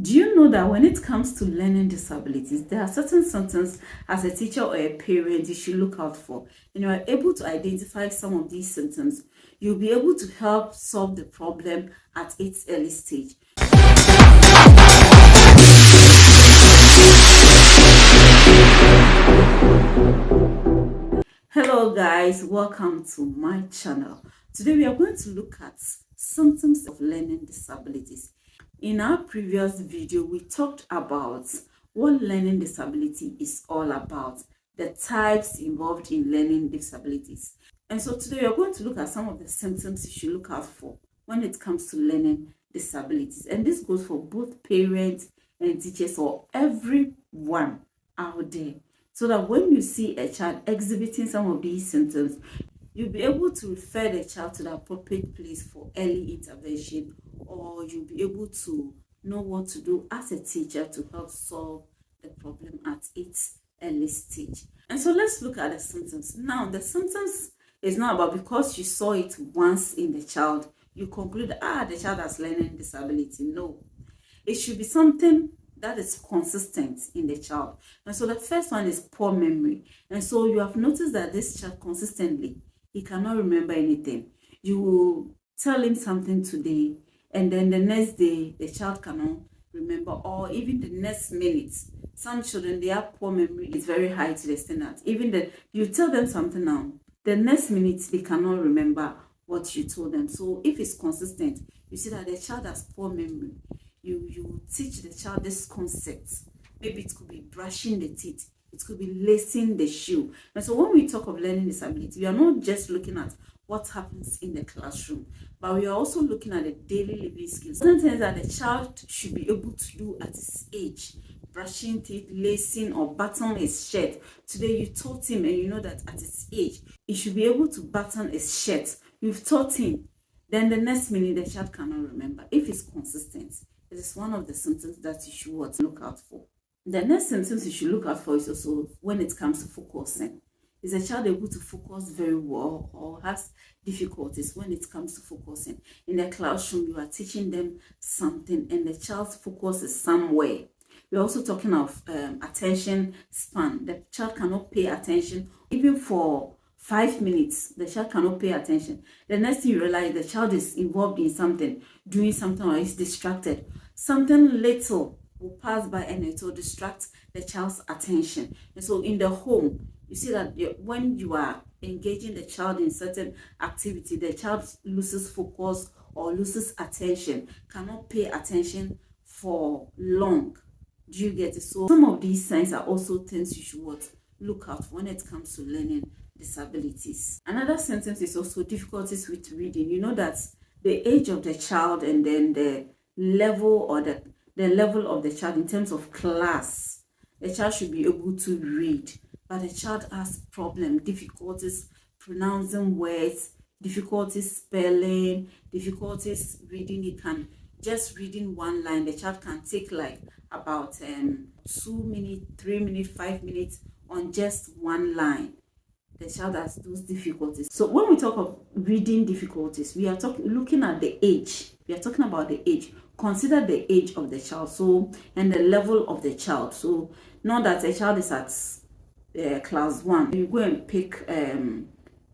Do you know that when it comes to learning disabilities, there are certain symptoms as a teacher or a parent you should look out for? And you are able to identify some of these symptoms, you'll be able to help solve the problem at its early stage. Hello guys, welcome to my channel. Today we are going to look at symptoms of learning disabilities. In our previous video, we talked about what learning disability is all about, the types involved in learning disabilities. And so today we are going to look at some of the symptoms you should look out for when it comes to learning disabilities. And this goes for both parents and teachers or everyone out there. So that when you see a child exhibiting some of these symptoms, you'll be able to refer the child to the appropriate place for early intervention, or you'll be able to know what to do as a teacher to help solve the problem at its early stage. And so let's look at the symptoms. Now, the symptoms is not about because you saw it once in the child, you conclude, the child has learning disability. No, it should be something that is consistent in the child. And so the first one is poor memory. And so you have noticed that this child consistently, he cannot remember anything. You will tell him something today, and then the next day, the child cannot remember, or even the next minute. Some children, their poor memory is very high to the extent that even you tell them something now, the next minute, they cannot remember what you told them. So if it's consistent, you see that the child has poor memory. You teach the child this concept. Maybe it could be brushing the teeth, it could be lacing the shoe. And so when we talk of learning disability, we are not just looking at what happens in the classroom, but we are also looking at the daily living skills. Something that the child should be able to do at his age: brushing teeth, lacing, or button his shirt. Today you taught him, and you know that at his age he should be able to button his shirt. You've taught him, then the next minute the child cannot remember. If it's consistent, it is one of the symptoms that you should look out for. The next symptoms you should look out for is also when it comes to focusing. Is a child able to focus very well, or has difficulties when it comes to focusing? In the classroom, you are teaching them something and the child's focus is somewhere. We're also talking of attention span. The child cannot pay attention even for 5 minutes. The child cannot pay attention. The next thing you realize, the child is involved in something, doing something, or is distracted. Something little will pass by and it will distract the child's attention. And so in the home, you see that when you are engaging the child in certain activity, the child loses focus or loses attention, cannot pay attention for long. Do you get it? So some of these signs are also things you should look out when it comes to learning disabilities. Another symptom is also difficulties with reading. You know that the age of the child and then the level or the level of the child in terms of class, the child should be able to read, but the child has difficulties pronouncing words, difficulties spelling, difficulties reading. It can just reading one line, the child can take like about 2 minutes, 3 minutes, 5 minutes on just one line. The child has those difficulties. So when we talk of reading difficulties, we are looking at the age. We are talking about the age. Consider the age of the child, so, and the level of the child. So not that a child is at class 1, you go and pick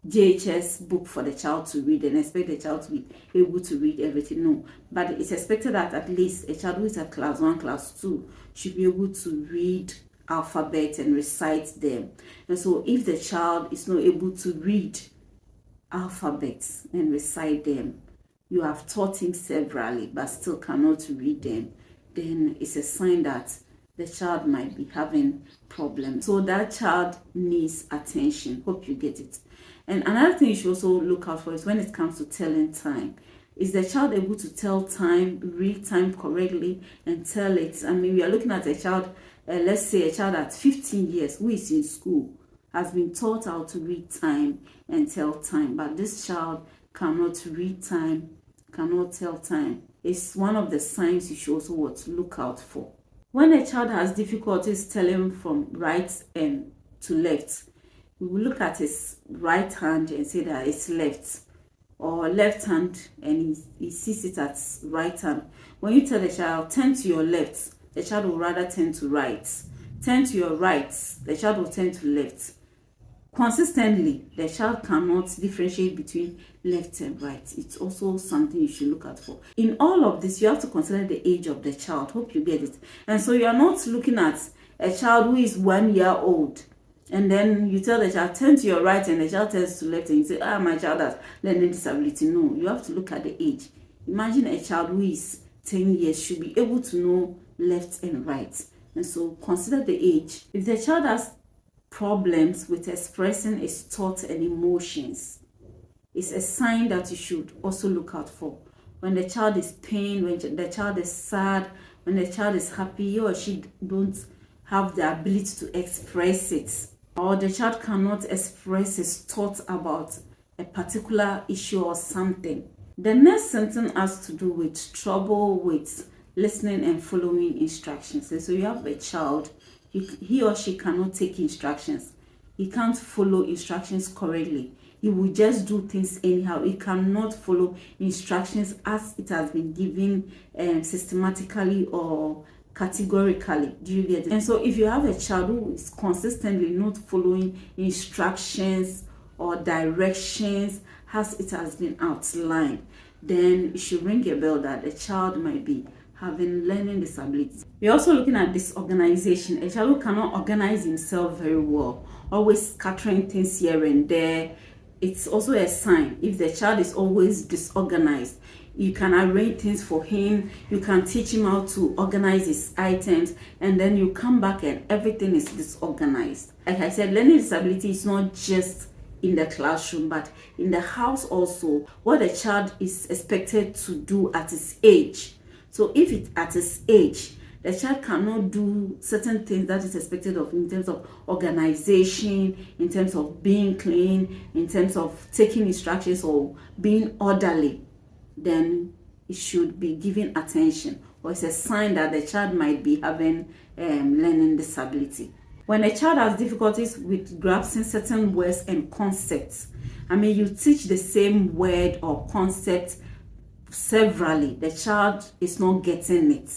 JHS book for the child to read and expect the child to be able to read everything. No, but it's expected that at least a child who is at class 1, class 2 should be able to read alphabet and recite them. And so if the child is not able to read alphabets and recite them, you have taught him severally but still cannot read them, then it's a sign that the child might be having problems. So that child needs attention. Hope you get it. And another thing you should also look out for is when it comes to telling time. Is the child able to tell time, read time correctly and tell it? I mean, we are looking at a child, let's say a child at 15 years who is in school, has been taught how to read time and tell time, but this child cannot read time, cannot tell time. It's one of the signs you should also look out for. When a child has difficulties telling from right and to left, we will look at his right hand and say that it's left. or left hand and he sees it as right hand, when you tell the child turn to your left, the child will rather turn to right. Turn to your right, the child will turn to left. Consistently, the child cannot differentiate between left and right. It's also something you should look out for. In all of this, you have to consider the age of the child. Hope you get it. And so you are not looking at a child who is 1 year old and then you tell the child turn to your right and the child turns to left and you say, my child has learning disability. No, you have to look at the age. Imagine a child who is 10 years should be able to know left and right. And so consider the age. If the child has problems with expressing his thoughts and emotions, it's a sign that you should also look out for. When the child is pained, when the child is sad, when the child is happy, he or she don't have the ability to express it, or the child cannot express his thoughts about a particular issue or something. The next symptom has to do with trouble with listening and following instructions. And so you have a child, he or she cannot take instructions. He can't follow instructions correctly. He will just do things anyhow. He cannot follow instructions as it has been given systematically or categorically. Do you get it? And so if you have a child who is consistently not following instructions or directions as it has been outlined, then it should ring a bell that the child might be having learning disabilities. We're also looking at disorganization. A child who cannot organize himself very well, always scattering things here and there. It's also a sign. If the child is always disorganized, you can arrange things for him, you can teach him how to organize his items, and then you come back and everything is disorganized. Like I said, learning disability is not just in the classroom, but in the house also, what the child is expected to do at his age. So if it at his age, the child cannot do certain things that is expected of him in terms of organization, in terms of being clean, in terms of taking instructions or being orderly, then it should be given attention, or it's a sign that the child might be having learning disability. When a child has difficulties with grasping certain words and concepts, you teach the same word or concept severally, the child is not getting it.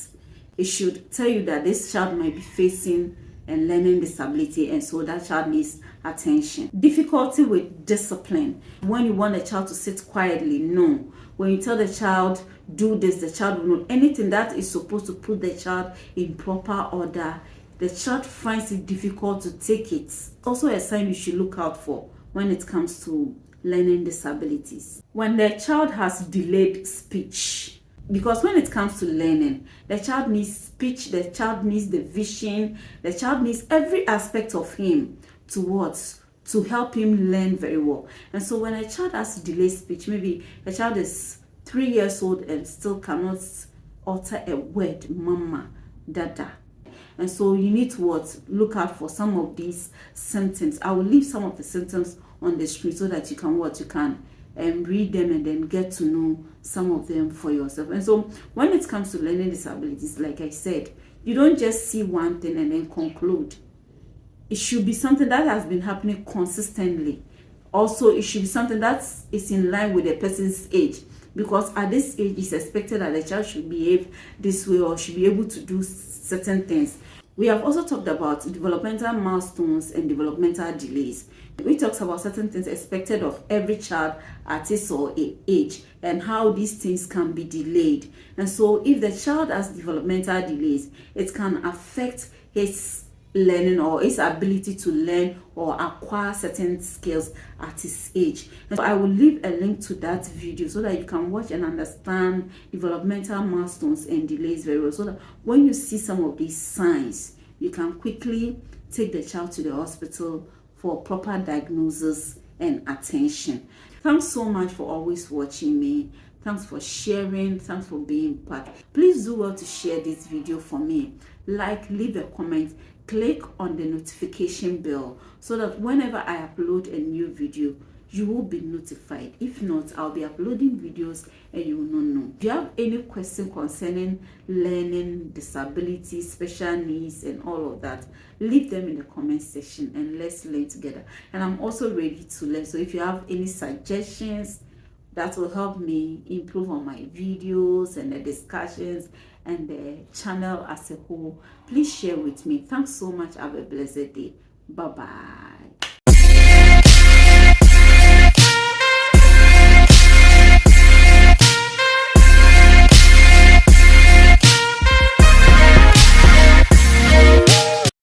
It should tell you that this child might be facing a learning disability, and so that child needs attention. Difficulty with discipline. When you want a child to sit quietly, no. When you tell the child do this, the child will know. Anything that is supposed to put the child in proper order, the child finds it difficult to take it. Also a sign you should look out for when it comes to learning disabilities. When the child has delayed speech, because when it comes to learning, the child needs speech, the child needs the vision, the child needs every aspect of him to help him learn very well. And so when a child has delayed speech, maybe a child is 3 years old and still cannot utter a word, mama, dada. And so you need to look out for some of these symptoms. I will leave some of the symptoms on the screen so that you can read them and then get to know some of them for yourself. And so when it comes to learning disabilities, like I said, you don't just see one thing and then conclude. It should be something that has been happening consistently. Also, it should be something that is in line with the person's age, because at this age it's expected that the child should behave this way or should be able to do certain things. We have also talked about developmental milestones and developmental delays. We talked about certain things expected of every child at his or her age and how these things can be delayed. And so if the child has developmental delays, it can affect his learning or his ability to learn or acquire certain skills at his age. And so I will leave a link to that video so that you can watch and understand developmental milestones and delays very well, so that when you see some of these signs, you can quickly take the child to the hospital for proper diagnosis and attention. Thanks so much for always watching me. Thanks for sharing. Thanks for being part. Please do well to share this video for me. Like, leave a comment, click on the notification bell so that whenever I upload a new video, you will be notified. If not, I'll be uploading videos and you will not know. If you have any question concerning learning disabilities, special needs and all of that, leave them in the comment section and let's learn together. And I'm also ready to learn. So if you have any suggestions that will help me improve on my videos and the discussions and the channel as a whole. Please share with me. Thanks so much. Have a blessed day. Bye bye.